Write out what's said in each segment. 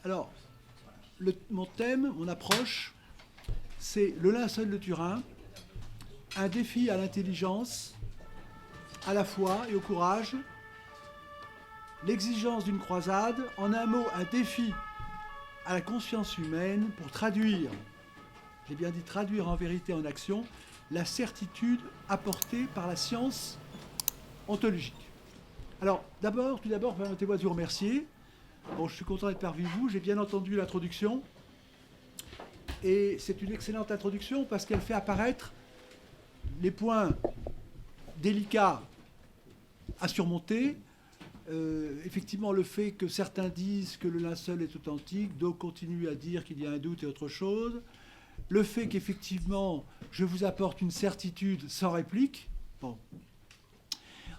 Alors, mon thème, mon approche, c'est le linceul de Turin, un défi à l'intelligence, à la foi et au courage, l'exigence d'une croisade, en un mot, un défi à la conscience humaine pour traduire, j'ai bien dit traduire en vérité en action, la certitude apportée par la science ontologique. Alors, tout d'abord, permettez-moi de vous remercier. Bon, je suis content d'être parmi vous, j'ai bien entendu l'introduction. Et c'est une excellente introduction parce qu'elle fait apparaître les points délicats à surmonter. Effectivement, le fait que certains disent que le linceul est authentique, d'autres continuent à dire qu'il y a un doute et autre chose. Le fait qu'effectivement, je vous apporte une certitude sans réplique. Bon.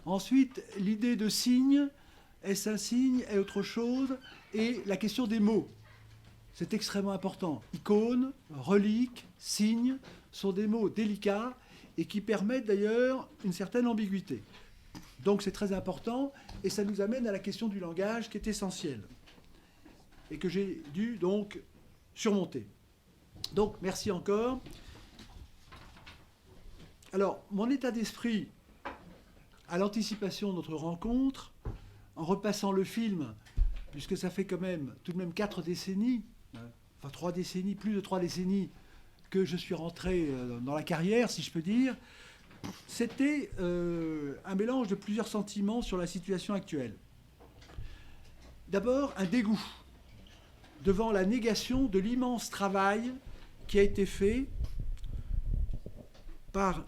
Ensuite, l'idée de signe, est-ce un signe, est autre chose, et la question des mots. C'est extrêmement important. Icône, relique, signe sont des mots délicats et qui permettent d'ailleurs une certaine ambiguïté. Donc c'est très important et ça nous amène à la question du langage qui est essentielle et que j'ai dû donc surmonter. Donc merci encore. Alors mon état d'esprit à l'anticipation de notre rencontre, en repassant le film, puisque ça fait quand même tout de même 4 décennies, enfin 3 décennies, plus de 3 décennies que je suis rentré dans la carrière, si je peux dire, c'était un mélange de plusieurs sentiments sur la situation actuelle. D'abord, un dégoût devant la négation de l'immense travail qui a été fait par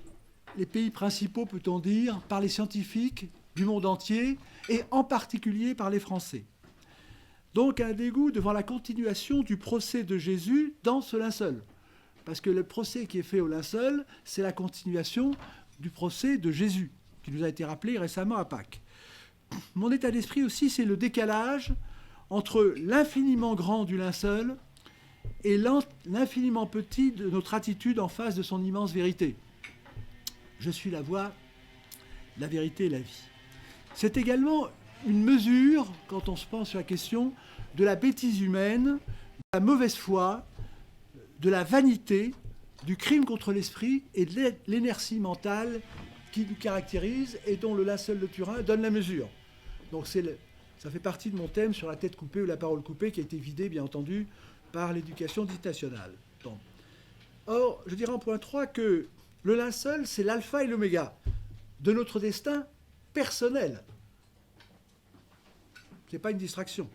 les pays principaux, peut-on dire, par les scientifiques du monde entier, et en particulier par les Français. Donc un dégoût devant la continuation du procès de Jésus dans ce linceul. Parce que le procès qui est fait au linceul, c'est la continuation du procès de Jésus, qui nous a été rappelé récemment à Pâques. Mon état d'esprit aussi, c'est le décalage entre l'infiniment grand du linceul et l'infiniment petit de notre attitude en face de son immense vérité. Je suis la voie, la vérité et la vie. C'est également une mesure, quand on se penche sur la question, de la bêtise humaine, de la mauvaise foi, de la vanité, du crime contre l'esprit et de l'inertie mentale qui nous caractérise et dont le linceul de Turin donne la mesure. Donc ça fait partie de mon thème sur la tête coupée ou la parole coupée qui a été vidée, bien entendu, par l'éducation dite nationale. Bon. Or, je dirais en point 3 que le linceul, c'est l'alpha et l'oméga de notre destin personnel. Ce n'est pas une distraction.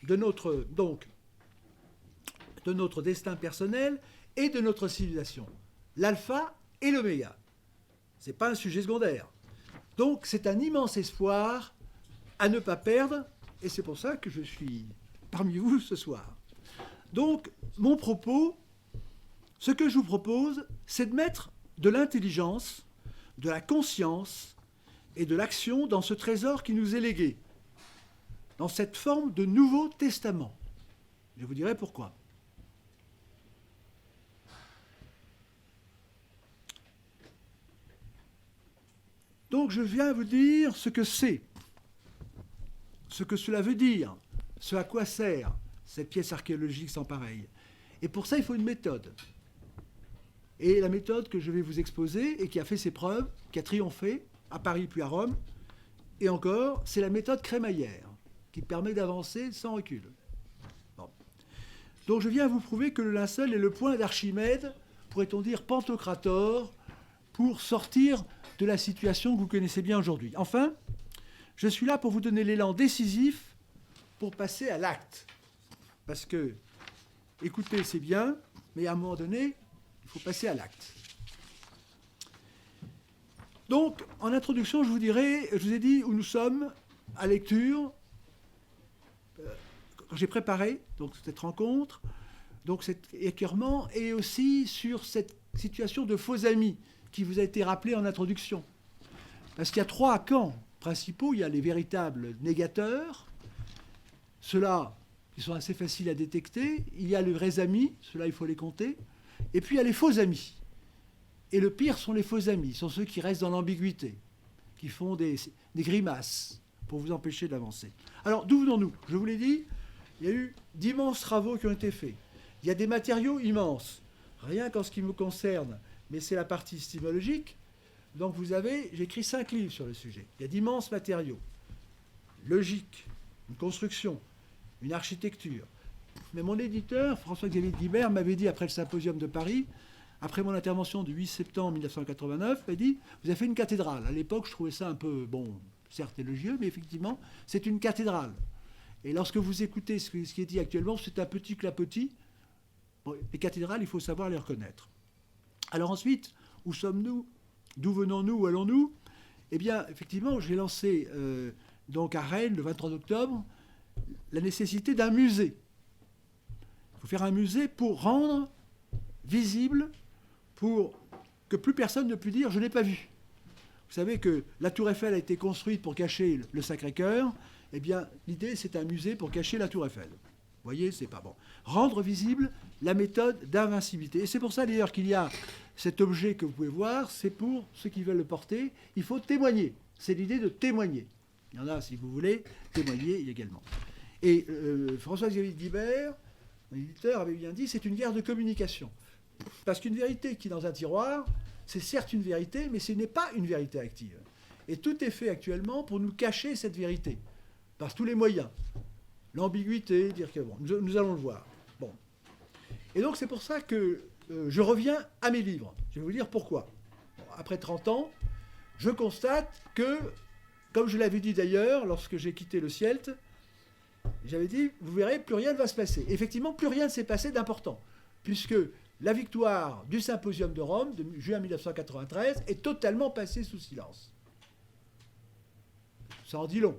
De notre destin personnel et de notre civilisation. L'alpha et l'oméga. Ce n'est pas un sujet secondaire. Donc c'est un immense espoir à ne pas perdre, et c'est pour ça que je suis parmi vous ce soir. Donc mon propos, ce que je vous propose, c'est de mettre de l'intelligence, de la conscience et de l'action dans ce trésor qui nous est légué, dans cette forme de Nouveau Testament. Je vous dirai pourquoi. Donc je viens vous dire ce que c'est, ce que cela veut dire, ce à quoi sert cette pièce archéologique sans pareille. Et pour ça, il faut une méthode. Et la méthode que je vais vous exposer et qui a fait ses preuves, qui a triomphé à Paris puis à Rome, et encore, c'est la méthode crémaillère, qui permet d'avancer sans recul. Bon. Donc je viens vous prouver que le linceul est le point d'Archimède, pourrait-on dire Pantocrator, pour sortir de la situation que vous connaissez bien aujourd'hui. Enfin, je suis là pour vous donner l'élan décisif pour passer à l'acte. Parce que, écoutez, c'est bien, mais à un moment donné, il faut passer à l'acte. Donc, en introduction, je vous ai dit où nous sommes à lecture, quand j'ai préparé donc, cette rencontre, donc cet écœurement, et aussi sur cette situation de faux amis qui vous a été rappelée en introduction. Parce qu'il y a 3 camps principaux. Il y a les véritables négateurs, ceux-là qui sont assez faciles à détecter. Il y a les vrais amis, ceux-là il faut les compter. Et puis il y a les faux amis. Et le pire sont les faux amis, sont ceux qui restent dans l'ambiguïté, qui font des grimaces pour vous empêcher d'avancer. Alors d'où venons-nous ? Je vous l'ai dit, il y a eu d'immenses travaux qui ont été faits. Il y a des matériaux immenses. Rien qu'en ce qui me concerne, mais c'est la partie sismologique. Donc j'ai écrit 5 livres sur le sujet. Il y a d'immenses matériaux. Logique, une construction, une architecture. Mais mon éditeur, François-Xavier Guibert, m'avait dit après le symposium de Paris, après mon intervention du 8 septembre 1989, il m'a dit, vous avez fait une cathédrale. À l'époque, je trouvais ça un peu, bon, certes élogieux, mais effectivement, c'est une cathédrale. Et lorsque vous écoutez ce qui est dit actuellement, c'est un petit clapotis. Bon, les cathédrales, il faut savoir les reconnaître. Alors ensuite, où sommes-nous? D'où venons-nous? Où allons-nous? Eh bien, effectivement, j'ai lancé, donc à Rennes, le 23 octobre, la nécessité d'un musée. Il faut faire un musée pour rendre visible, pour que plus personne ne puisse dire « je n'ai pas vu ». Vous savez que la Tour Eiffel a été construite pour cacher le Sacré-Cœur. Eh bien, l'idée, c'est un musée pour cacher la Tour Eiffel. Vous voyez, c'est pas bon. Rendre visible la méthode d'invincibilité. Et c'est pour ça, d'ailleurs, qu'il y a cet objet que vous pouvez voir. C'est pour ceux qui veulent le porter. Il faut témoigner. C'est l'idée de témoigner. Il y en a, si vous voulez, témoigner également. Et François-Xavier Guibert, l'éditeur, avait bien dit, c'est une guerre de communication. Parce qu'une vérité qui est dans un tiroir, c'est certes une vérité, mais ce n'est pas une vérité active. Et tout est fait actuellement pour nous cacher cette vérité, par tous les moyens. L'ambiguïté, dire que bon, nous allons le voir. Bon. Et donc c'est pour ça que je reviens à mes livres. Je vais vous dire pourquoi. Bon, après 30 ans, je constate que, comme je l'avais dit d'ailleurs, lorsque j'ai quitté le CIELT, j'avais dit, vous verrez, plus rien ne va se passer. Effectivement, plus rien ne s'est passé d'important, puisque la victoire du symposium de Rome, de juin 1993, est totalement passée sous silence. Ça en dit long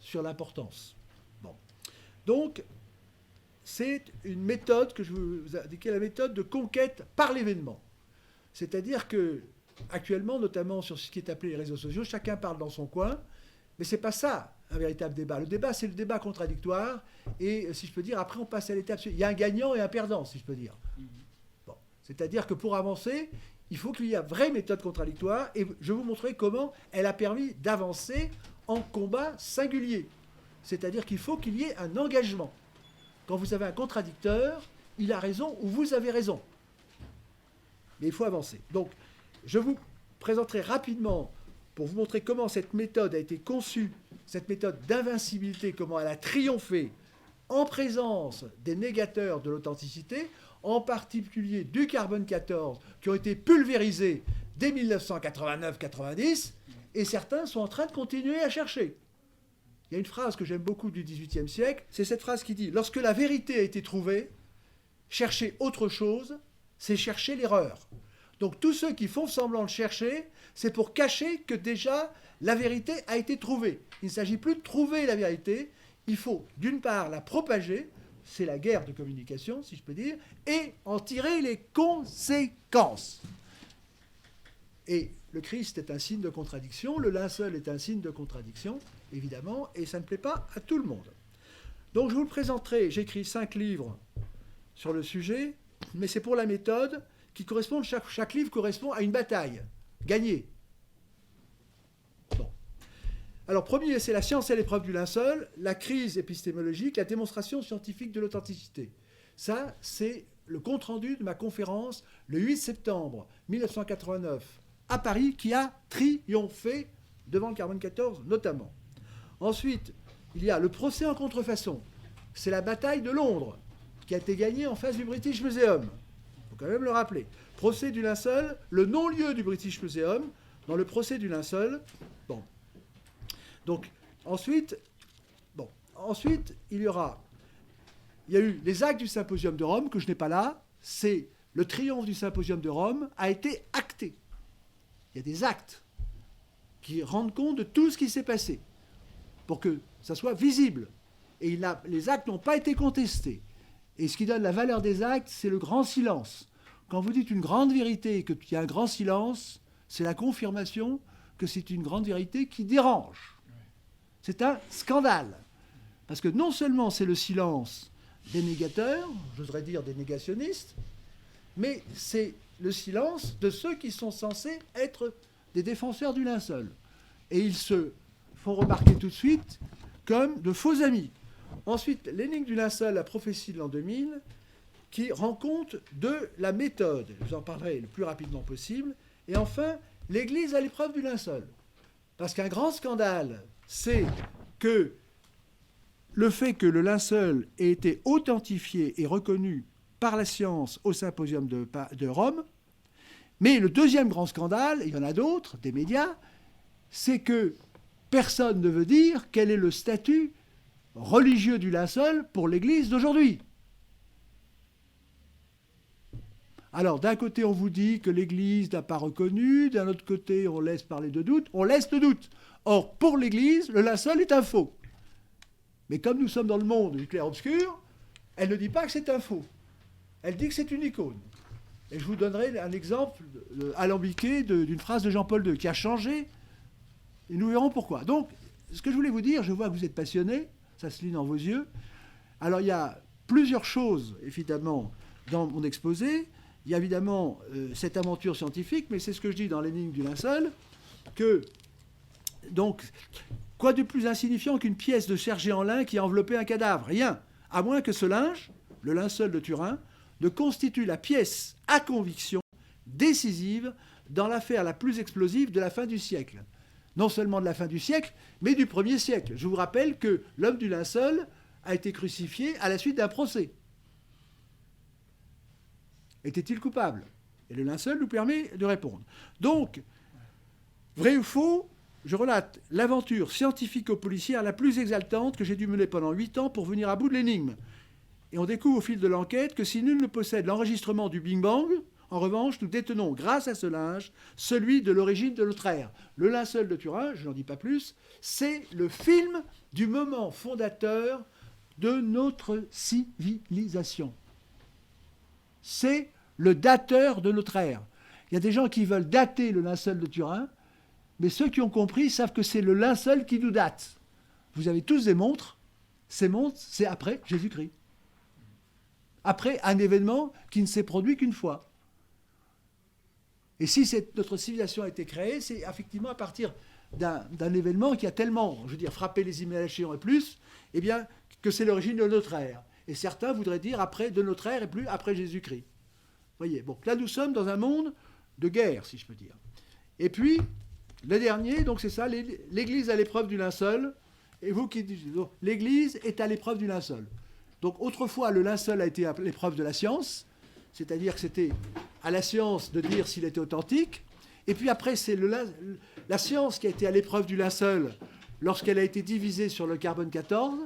sur l'importance. Bon. Donc, c'est une méthode que je vous ai indiqué, la méthode de conquête par l'événement. C'est-à-dire que, actuellement, notamment sur ce qui est appelé les réseaux sociaux, chacun parle dans son coin, mais ce n'est pas ça un véritable débat. Le débat, c'est le débat contradictoire, et si je peux dire, après on passe à l'étape suivante. Il y a un gagnant et un perdant, si je peux dire. Bon. C'est-à-dire que pour avancer, il faut qu'il y ait une vraie méthode contradictoire, et je vais vous montrer comment elle a permis d'avancer en combat singulier. C'est-à-dire qu'il faut qu'il y ait un engagement. Quand vous avez un contradicteur, il a raison ou vous avez raison. Mais il faut avancer. Donc, je vous présenterai rapidement, pour vous montrer comment cette méthode a été conçue, cette méthode d'invincibilité, comment elle a triomphé en présence des négateurs de l'authenticité, en particulier du carbone 14, qui ont été pulvérisés dès 1989-90, et certains sont en train de continuer à chercher. Il y a une phrase que j'aime beaucoup du XVIIIe siècle, c'est cette phrase qui dit « Lorsque la vérité a été trouvée, chercher autre chose, c'est chercher l'erreur. » Donc tous ceux qui font semblant de chercher, c'est pour cacher que déjà la vérité a été trouvée. Il ne s'agit plus de trouver la vérité, il faut d'une part la propager, c'est la guerre de communication si je peux dire, et en tirer les conséquences. Et le Christ est un signe de contradiction, le linceul est un signe de contradiction, évidemment, et ça ne plaît pas à tout le monde. Donc je vous le présenterai, j'écris 5 livres sur le sujet, mais c'est pour la méthode qui correspond, chaque livre correspond à une bataille gagnée. Bon. Alors, premier, c'est la science et l'épreuve du linceul, la crise épistémologique, la démonstration scientifique de l'authenticité. Ça, c'est le compte-rendu de ma conférence le 8 septembre 1989 à Paris, qui a triomphé devant le carbone 14 notamment. Ensuite, il y a le procès en contrefaçon. C'est la bataille de Londres, qui a été gagnée en face du British Museum. Il faut quand même le rappeler. Procès du linceul, le non-lieu du British Museum, dans le procès du linceul. Bon. Donc, ensuite, il y a eu les actes du symposium de Rome, que je n'ai pas là. C'est le triomphe du symposium de Rome a été acté. Il y a des actes qui rendent compte de tout ce qui s'est passé, pour que ça soit visible. Et les actes n'ont pas été contestés. Et ce qui donne la valeur des actes, c'est le grand silence. Quand vous dites une grande vérité et qu'il y a un grand silence, c'est la confirmation que c'est une grande vérité qui dérange. C'est un scandale. Parce que non seulement c'est le silence des négateurs, j'oserais dire des négationnistes, mais c'est le silence de ceux qui sont censés être des défenseurs du linceul. Et ils se font remarquer tout de suite comme de faux amis. Ensuite, l'énigme du linceul, la prophétie de l'an 2000, qui rend compte de la méthode. Je vous en parlerai le plus rapidement possible. Et enfin, l'Église à l'épreuve du linceul. Parce qu'un grand scandale, c'est que le fait que le linceul ait été authentifié et reconnu par la science au symposium de Rome. Mais le deuxième grand scandale, il y en a d'autres, des médias, c'est que personne ne veut dire quel est le statut religieux du linceul pour l'Église d'aujourd'hui. Alors, d'un côté, on vous dit que l'Église n'a pas reconnu, d'un autre côté, on laisse parler de doute, on laisse le doute. Or, pour l'Église, le linceul est un faux. Mais comme nous sommes dans le monde du clair-obscur, elle ne dit pas que c'est un faux. Elle dit que c'est une icône. Et je vous donnerai un exemple alambiqué d'une phrase de Jean-Paul II qui a changé, et nous verrons pourquoi. Donc, ce que je voulais vous dire, je vois que vous êtes passionné, ça se lit dans vos yeux. Alors, il y a plusieurs choses, évidemment, dans mon exposé. Il y a évidemment cette aventure scientifique, mais c'est ce que je dis dans l'énigme du linceul, que, donc, quoi de plus insignifiant qu'une pièce de serge en lin qui a enveloppé un cadavre? Rien, à moins que ce linge, le linceul de Turin, ne constitue la pièce à conviction décisive dans l'affaire la plus explosive de la fin du siècle. Non seulement de la fin du siècle, mais du 1er siècle. Je vous rappelle que l'homme du linceul a été crucifié à la suite d'un procès. Était-il coupable? Et le linceul nous permet de répondre. Donc, vrai ou faux, je relate l'aventure scientifico-policière la plus exaltante que j'ai dû mener pendant 8 ans pour venir à bout de l'énigme. Et on découvre au fil de l'enquête que si nul ne possède l'enregistrement du Big Bang, en revanche, nous détenons, grâce à ce linge, celui de l'origine de notre ère. Le linceul de Turin, je n'en dis pas plus, c'est le film du moment fondateur de notre civilisation. C'est le dateur de notre ère. Il y a des gens qui veulent dater le linceul de Turin, mais ceux qui ont compris savent que c'est le linceul qui nous date. Vous avez tous des montres. Ces montres, c'est après Jésus-Christ. Après un événement qui ne s'est produit qu'une fois. Et si notre civilisation a été créée, c'est effectivement à partir d'un événement qui a tellement, je veux dire, frappé les imaginations et plus, eh bien, que c'est l'origine de notre ère. Et certains voudraient dire après de notre ère et plus après Jésus-Christ. Vous voyez, bon, là nous sommes dans un monde de guerre, si je peux dire. Et puis, le dernier, donc c'est ça, l'Église à l'épreuve du linceul. Et vous qui dites, l'Église est à l'épreuve du linceul. Donc autrefois, le linceul a été à l'épreuve de la science, c'est-à-dire que c'était à la science de dire s'il était authentique. Et puis après, c'est la science qui a été à l'épreuve du linceul lorsqu'elle a été divisée sur le carbone 14.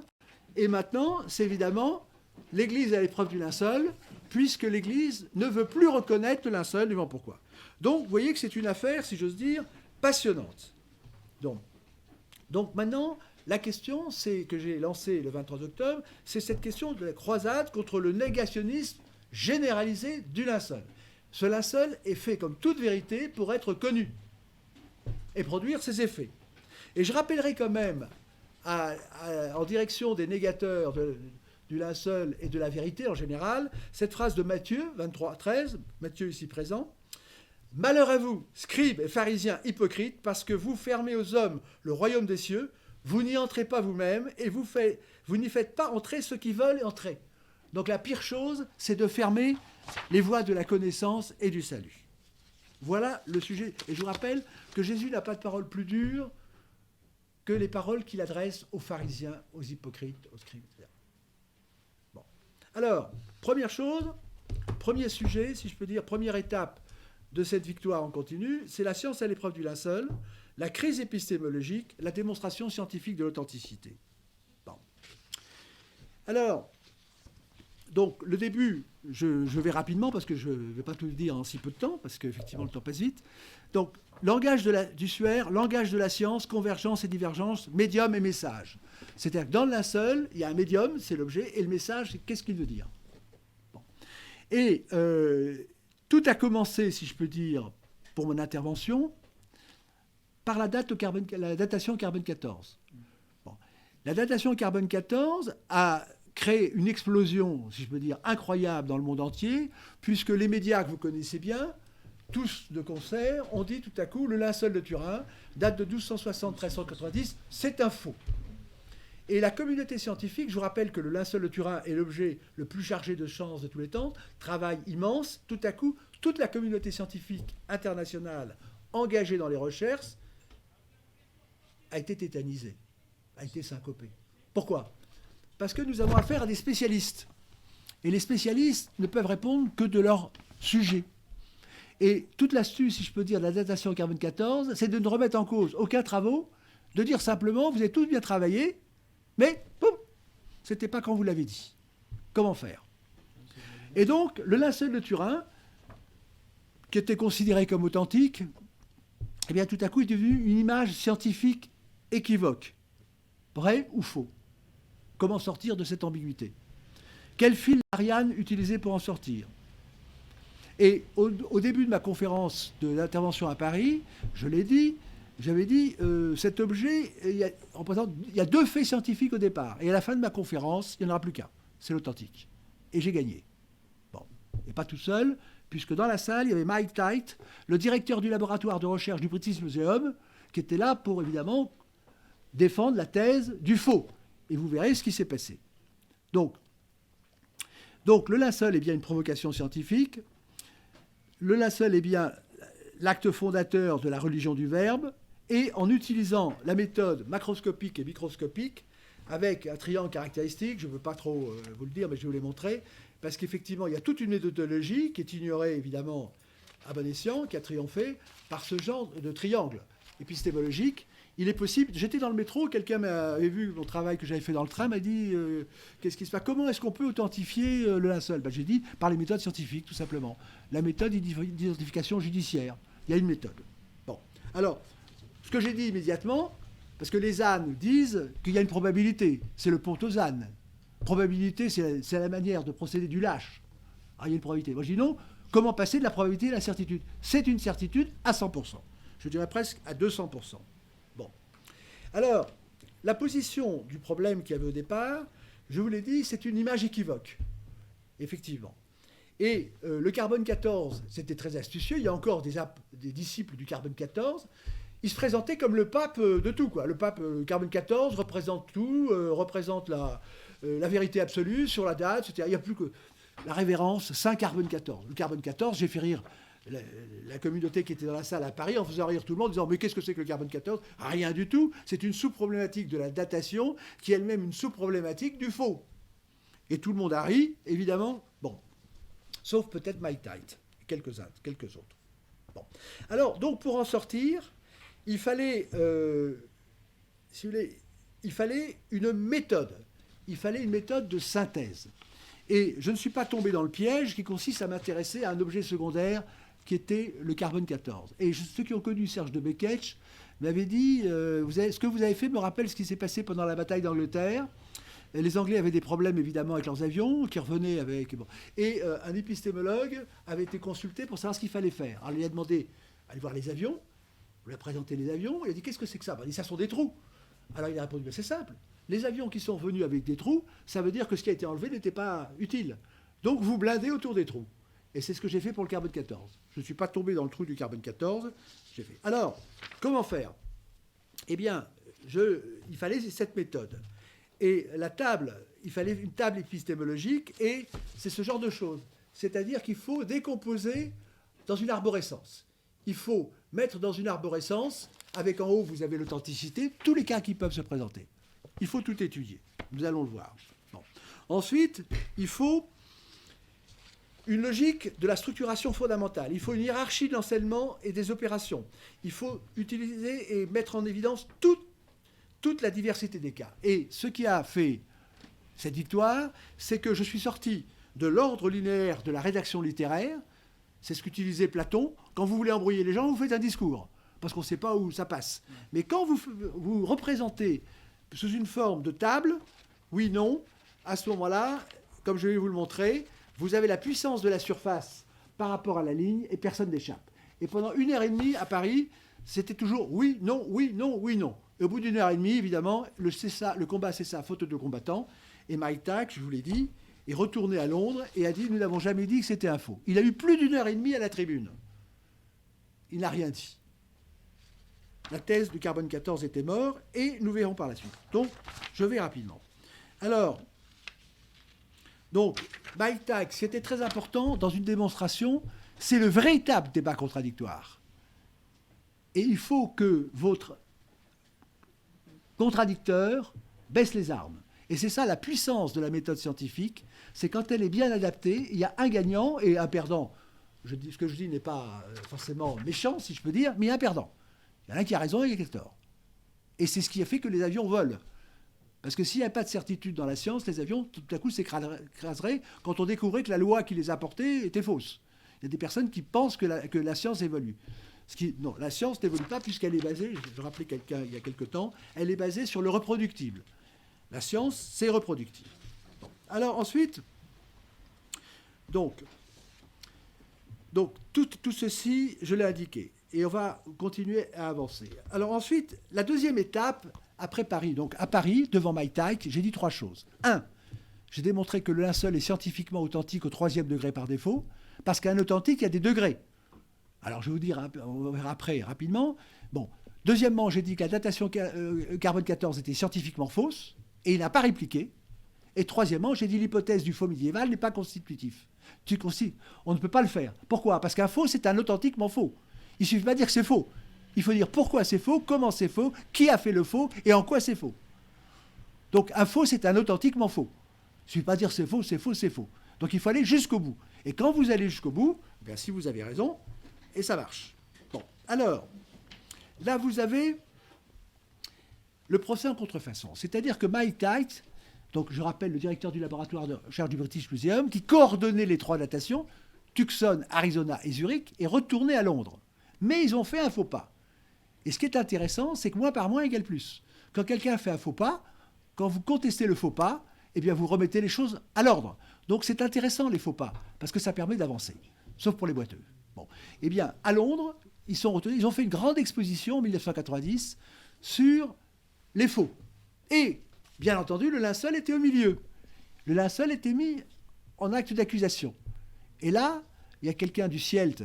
Et maintenant, c'est évidemment l'Église à l'épreuve du linceul, puisque l'Église ne veut plus reconnaître le linceul, nous verrons pourquoi. Donc, vous voyez que c'est une affaire, si j'ose dire, passionnante. Donc maintenant, la question que j'ai lancée le 23 octobre, c'est cette question de la croisade contre le négationnisme généralisé du linceul. Ce linceul est fait, comme toute vérité, pour être connu et produire ses effets. Et je rappellerai quand même, en direction des négateurs du linceul et de la vérité en général, cette phrase de Matthieu 23, 13, Matthieu ici présent. « Malheur à vous, scribes et pharisiens hypocrites, parce que vous fermez aux hommes le royaume des cieux, vous n'y entrez pas vous-même, et vous n'y faites pas entrer ceux qui veulent entrer. » Donc la pire chose, c'est de fermer les voies de la connaissance et du salut. Voilà le sujet. Et je vous rappelle que Jésus n'a pas de parole plus dure que les paroles qu'il adresse aux pharisiens, aux hypocrites, aux scribes, etc. Bon. Alors, première chose, premier sujet, si je peux dire, première étape de cette victoire en continu, c'est la science à l'épreuve du linceul, la crise épistémologique, la démonstration scientifique de l'authenticité. Bon. Alors, donc, le début, je vais rapidement, parce que je ne vais pas tout dire en si peu de temps, parce qu'effectivement, le temps passe vite. Donc, langage du Suaire, langage de la science, convergence et divergence, médium et message. C'est-à-dire que dans le linceul, il y a un médium, c'est l'objet, et le message, c'est qu'est-ce qu'il veut dire. Bon. Et tout a commencé, si je peux dire, pour mon intervention, par la datation carbone 14. Bon. La datation carbone 14 a créé une explosion, si je peux dire, incroyable dans le monde entier, puisque les médias que vous connaissez bien, tous de concert, ont dit tout à coup, le linceul de Turin date de 1260-1390, c'est un faux. Et la communauté scientifique, je vous rappelle que le linceul de Turin est l'objet le plus chargé de sciences de tous les temps, travail immense, tout à coup, toute la communauté scientifique internationale engagée dans les recherches a été tétanisée, a été syncopée. Pourquoi ? Parce que nous avons affaire à des spécialistes. Et les spécialistes ne peuvent répondre que de leur sujet. Et toute l'astuce, si je peux dire, de la datation au carbone 14, c'est de ne remettre en cause aucun travaux, de dire simplement, vous avez tous bien travaillé, mais, boum, c'était pas quand vous l'avez dit. Comment faire ? Et donc, le linceul de Turin, qui était considéré comme authentique, eh bien, tout à coup, est devenu une image scientifique équivoque. Vrai ou faux ? Comment sortir de cette ambiguïté ? Quel fil Ariane utiliser pour en sortir ? Et au début de ma conférence de l'intervention à Paris, je l'ai dit, j'avais dit, cet objet, il y a 2 faits scientifiques au départ. Et à la fin de ma conférence, il n'y en aura plus qu'un. C'est l'authentique. Et j'ai gagné. Bon. Et pas tout seul, puisque dans la salle, il y avait Mike Tite, le directeur du laboratoire de recherche du British Museum, qui était là pour, évidemment, défendre la thèse du faux. Et vous verrez ce qui s'est passé. Donc, le linceul est bien une provocation scientifique. Le linceul est bien l'acte fondateur de la religion du Verbe. Et en utilisant la méthode macroscopique et microscopique, avec un triangle caractéristique, je ne veux pas trop vous le dire, mais je vais vous les montrer, parce qu'effectivement, il y a toute une méthodologie qui est ignorée, évidemment, à bon escient, qui a triomphé par ce genre de triangle épistémologique. Il est possible, j'étais dans le métro, quelqu'un m'avait vu mon travail que j'avais fait dans le train, m'a dit qu'est-ce qui se passe, comment est-ce qu'on peut authentifier le linceul ? J'ai dit par les méthodes scientifiques, tout simplement. La méthode d'identification judiciaire. Il y a une méthode. Bon, alors, ce que j'ai dit immédiatement, parce que les ânes disent qu'il y a une probabilité, c'est le pont aux ânes. Probabilité, c'est la manière de procéder du lâche. Ah, il y a une probabilité. Moi, je dis non, comment passer de la probabilité à la certitude ? C'est une certitude à 100%. Je dirais presque à 200%. Bon. Alors, la position du problème qu'il y avait au départ, je vous l'ai dit, c'est une image équivoque. Effectivement. Et le carbone 14, c'était très astucieux. Il y a encore des disciples du carbone 14. Il se présentait comme le pape de tout, quoi. Le pape carbone 14 représente tout, représente la vérité absolue sur la date, etc. Il n'y a plus que la révérence Saint carbone 14. Le carbone 14, j'ai fait rire la communauté qui était dans la salle à Paris en faisant rire tout le monde en disant mais qu'est-ce que c'est que le carbone 14 ? Rien du tout. C'est une sous-problématique de la datation qui est elle-même une sous-problématique du faux. Et tout le monde a ri, évidemment. Bon. Sauf peut-être Mike Tite, quelques autres. Bon. Alors, donc, pour en sortir, il fallait, si vous voulez, il fallait une méthode. Il fallait une méthode de synthèse. Et je ne suis pas tombé dans le piège qui consiste à m'intéresser à un objet secondaire qui était le carbone 14. Et ceux qui ont connu Serge de Beketch m'avaient dit ce que vous avez fait me rappelle ce qui s'est passé pendant la bataille d'Angleterre. Les Anglais avaient des problèmes, évidemment, avec leurs avions, qui revenaient avec... Bon. Et un épistémologue avait été consulté pour savoir ce qu'il fallait faire. Alors, il lui a demandé d'aller voir les avions. On lui a présenté les avions. Il a dit, qu'est-ce que c'est que ça ? Il a dit, ça sont des trous. Alors, il a répondu, c'est simple. Les avions qui sont venus avec des trous, ça veut dire que ce qui a été enlevé n'était pas utile. Donc, vous blindez autour des trous. Et c'est ce que j'ai fait pour le carbone 14. Je ne suis pas tombé dans le trou du carbone 14. J'ai fait. Alors, comment faire ? Eh bien, il fallait cette méthode. Et la table, il fallait une table épistémologique, et c'est ce genre de choses. C'est-à-dire qu'il faut décomposer dans une arborescence. Il faut mettre dans une arborescence, avec en haut, vous avez l'authenticité, tous les cas qui peuvent se présenter. Il faut tout étudier. Nous allons le voir. Bon. Ensuite, il faut une logique de la structuration fondamentale. Il faut une hiérarchie de l'enseignement et des opérations. Il faut utiliser et mettre en évidence toute la diversité des cas. Et ce qui a fait cette victoire, c'est que je suis sorti de l'ordre linéaire de la rédaction littéraire. C'est ce qu'utilisait Platon. Quand vous voulez embrouiller les gens, vous faites un discours, parce qu'on ne sait pas où ça passe. Mais quand vous représentez sous une forme de table, oui, non, à ce moment-là, comme je vais vous le montrer, vous avez la puissance de la surface par rapport à la ligne et personne n'échappe. Et pendant 1h30 à Paris, c'était toujours oui, non, oui, non, oui, non. Et au bout d'1h30, évidemment, le combat cessa faute de combattants. Et Mike Tite, je vous l'ai dit, est retourné à Londres et a dit « Nous n'avons jamais dit que c'était un faux ». Il a eu plus d'1h30 à la tribune. Il n'a rien dit. la thèse du carbone 14 était mort, et nous verrons par la suite. Donc, je vais rapidement. Alors, donc, Mike Tykes, ce qui était très important dans une démonstration, c'est le véritable débat contradictoire. Et il faut que votre contradicteur baisse les armes. Et c'est ça la puissance de la méthode scientifique, c'est quand elle est bien adaptée, il y a un gagnant et un perdant. Ce que je dis n'est pas forcément méchant, si je peux dire, mais il y a un perdant. Il y en a un qui a raison et il y a qui a tort. Et c'est ce qui a fait que les avions volent. Parce que s'il n'y a pas de certitude dans la science, les avions, tout à coup, s'écraseraient quand on découvrait que la loi qui les a portés était fausse. Il y a des personnes qui pensent que la science évolue. Non, la science n'évolue pas puisqu'elle est basée, je rappelais quelqu'un il y a quelque temps, elle est basée sur le reproductible. La science, c'est reproductible. Bon. Alors ensuite, donc tout ceci, je l'ai indiqué. Et on va continuer à avancer. Alors ensuite, la deuxième étape, après Paris. Donc à Paris, devant Mike Tykes, j'ai dit 3 choses. 1, j'ai démontré que le linceul est scientifiquement authentique au 3e degré par défaut, parce qu'un authentique, il y a des degrés. Alors je vais vous dire, on va voir après, rapidement. Bon. Deuxièmement, j'ai dit que la datation carbone 14 était scientifiquement fausse, et il n'a pas répliqué. Et troisièmement, j'ai dit l'hypothèse du faux médiéval n'est pas constitutif. On ne peut pas le faire. Pourquoi? Parce qu'un faux, c'est un authentiquement faux. Il ne suffit pas de dire que c'est faux. Il faut dire pourquoi c'est faux, comment c'est faux, qui a fait le faux et en quoi c'est faux. Donc un faux, c'est un authentiquement faux. Il ne suffit pas de dire c'est faux, c'est faux, c'est faux. Donc il faut aller jusqu'au bout. Et quand vous allez jusqu'au bout, bien, si vous avez raison, et ça marche. Bon, alors, là vous avez le procès en contrefaçon. C'est-à-dire que Mike Tykes, donc je rappelle le directeur du laboratoire de recherche du British Museum, qui coordonnait les 3 datations, Tucson, Arizona et Zurich, est retourné à Londres. Mais ils ont fait un faux pas. Et ce qui est intéressant, c'est que moins par moins égale plus. Quand quelqu'un fait un faux pas, quand vous contestez le faux pas, eh bien vous remettez les choses à l'ordre. Donc c'est intéressant les faux pas, parce que ça permet d'avancer, sauf pour les boiteux. Bon. Eh bien, à Londres, ils ont fait une grande exposition en 1990 sur les faux. Et, bien entendu, le linceul était au milieu. Le linceul était mis en acte d'accusation. Et là, il y a quelqu'un du CIELT,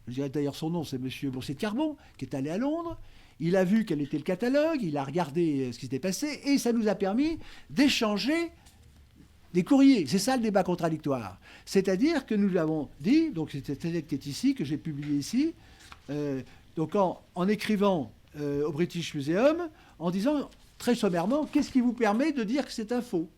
je dirais d'ailleurs son nom, c'est M. Boursier de Carbon, qui est allé à Londres. Il a vu quel était le catalogue, il a regardé ce qui s'était passé, et ça nous a permis d'échanger des courriers. C'est ça le débat contradictoire. C'est-à-dire que nous avons dit, donc c'est cette lettre qui est ici, que j'ai publiée ici, donc en écrivant au British Museum, en disant très sommairement, qu'est-ce qui vous permet de dire que c'est un faux?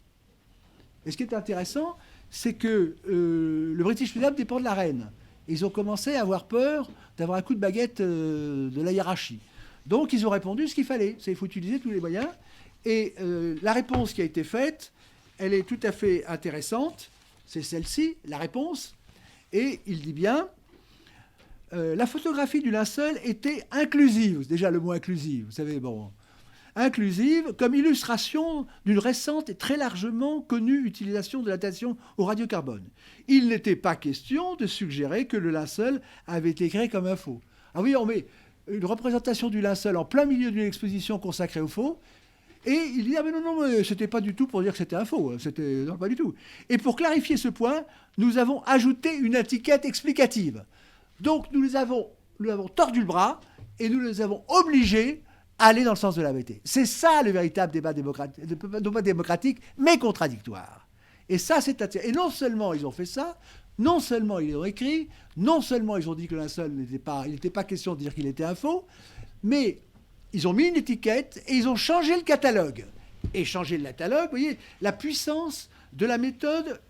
Et ce qui est intéressant, c'est que le British Museum dépend de la reine. Et ils ont commencé à avoir peur d'avoir un coup de baguette de la hiérarchie. Donc ils ont répondu ce qu'il fallait. C'est qu'il faut utiliser tous les moyens. Et la réponse qui a été faite, elle est tout à fait intéressante. C'est celle-ci, la réponse. Et il dit bien, la photographie du linceul était inclusive. Déjà le mot inclusive, vous savez, bon... inclusive comme illustration d'une récente et très largement connue utilisation de la datation au radiocarbone. Il n'était pas question de suggérer que le linceul avait été créé comme un faux. Ah oui, on met une représentation du linceul en plein milieu d'une exposition consacrée au faux, et il dit « Ah mais non, mais c'était pas du tout pour dire que c'était un faux, c'était... non, pas du tout. » Et pour clarifier ce point, nous avons ajouté une étiquette explicative. Donc nous avons tordu le bras, et nous les avons obligés aller dans le sens de la vérité. C'est ça le véritable débat démocratique, mais contradictoire. Et ça, c'est intéressant. Et non seulement ils ont fait ça, non seulement ils l'ont écrit, non seulement ils ont dit que le linceul il n'était pas question de dire qu'il était un faux, mais ils ont mis une étiquette et ils ont changé le catalogue. Et changer le catalogue, vous voyez, la puissance de la méthode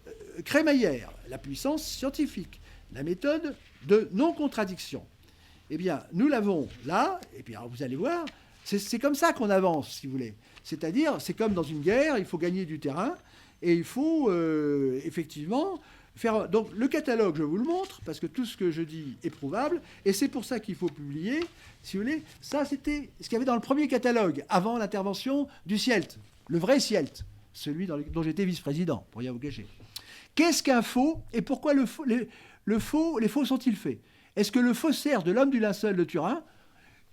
crémaillère, la puissance scientifique, la méthode de non-contradiction. Eh bien, nous l'avons là, et puis alors vous allez voir, c'est comme ça qu'on avance, si vous voulez. C'est-à-dire, c'est comme dans une guerre, il faut gagner du terrain, et il faut effectivement faire... Donc le catalogue, je vous le montre, parce que tout ce que je dis est prouvable, et c'est pour ça qu'il faut publier, si vous voulez. Ça, c'était ce qu'il y avait dans le premier catalogue, avant l'intervention du CIELT, le vrai CIELT, celui dont j'étais vice-président, pour rien vous cacher. Qu'est-ce qu'un faux, et pourquoi les faux sont-ils faits? Est-ce que le faussaire de l'homme du linceul de Turin,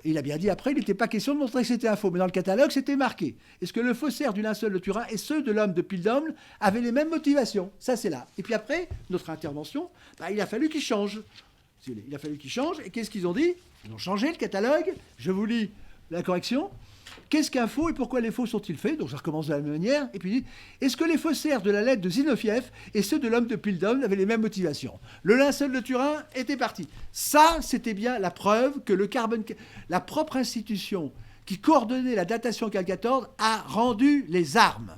il a bien dit après, il n'était pas question de montrer que c'était un faux, mais dans le catalogue, c'était marqué. Est-ce que le faussaire du linceul de Turin et ceux de l'homme de Pildomne avaient les mêmes motivations? Ça, c'est là. Et puis après, notre intervention, il a fallu qu'ils changent. Il a fallu qu'ils changent. Et qu'est-ce qu'ils ont dit? Ils ont changé le catalogue. Je vous lis la correction. Qu'est-ce qu'un faux et pourquoi les faux sont-ils faits? Donc ça recommence de la même manière. Et puis il dit, est-ce que les faussaires de la lettre de Zinoviev et ceux de l'homme de Pildon avaient les mêmes motivations? Le linceul de Turin était parti. Ça, c'était bien la preuve que le carbone, la propre institution qui coordonnait la datation Cal 14 a rendu les armes.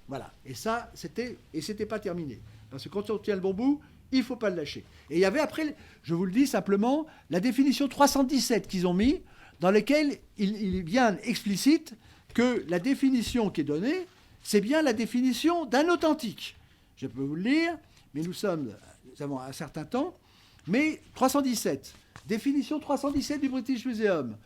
Voilà. Et ça, c'était pas terminé. Parce que quand on tient le bon bout, il ne faut pas le lâcher. Et il y avait après, je vous le dis simplement, la définition 317 qu'ils ont mis, dans laquelle il est bien explicite que la définition qui est donnée, c'est bien la définition d'un authentique. Je peux vous le lire, mais nous avons un certain temps. Mais 317, définition 317 du British Museum.